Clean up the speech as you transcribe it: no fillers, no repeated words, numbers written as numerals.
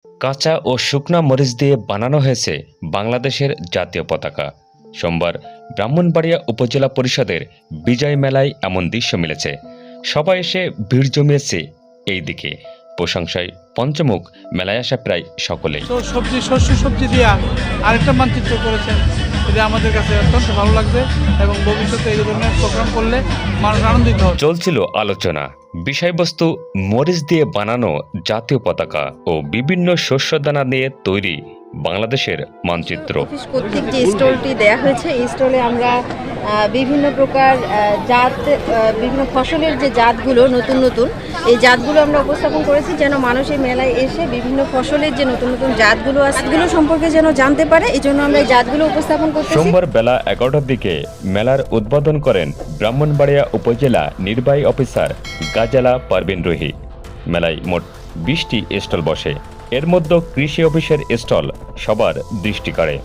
কাঁচা ও শুকনা মরিচ দিয়ে বানানো হয়েছে বাংলাদেশের জাতীয় পতাকা। সোমবার ব্রাহ্মণবাড়িয়া উপজেলা পরিষদের বিজয় মেলায় এমন দৃশ্য মিলেছে। সবাই এসে ভিড় জমিয়েছে এই দিকে। প্রশংসায় পঞ্চমুখ মেলায় আসা প্রায় সকলেই। সবজি দিয়া আরেকটা মানচিত্র করেছেন, এটা আমাদের কাছে অত্যন্ত ভালো লাগবে এবং ভবিষ্যতে এই ধরনের প্রোগ্রাম করলে মানুষ আনন্দিত হবে। চলছিল আলোচনা, বিষয়বস্তু মরিচ দিয়ে বানানো জাতীয় পতাকা ও বিভিন্ন শস্যদানা নিয়ে তৈরি বাংলাদেশের মানচিত্র। অফিস কর্তৃক যে স্টলটি দেওয়া হয়েছে, এই স্টলে আমরা বিভিন্ন প্রকার জাত, বিভিন্ন ফসলের যে জাতগুলো নতুন নতুন, এই জাতগুলো আমরা উপস্থাপন করেছি যেন মানুষ এই মেলায় এসে বিভিন্ন ফসলের যে নতুন নতুন জাতগুলো আছে সেগুলো সম্পর্কে যেন জানতে পারে। এই জন্য আমরা এই জাতগুলো উপস্থাপন করতেছি। সোমবার বেলা 11টার দিকে মেলার উদ্বোধন করেন ব্রাহ্মণবাড়িয়া উপজেলা নির্বাহী অফিসার গাজালা পারভিন রুহি। মেলায় মোট 20টি স্টল বসে, এর মধ্যে কৃষি অফিসের স্টল সবার দৃষ্টি কাড়ে।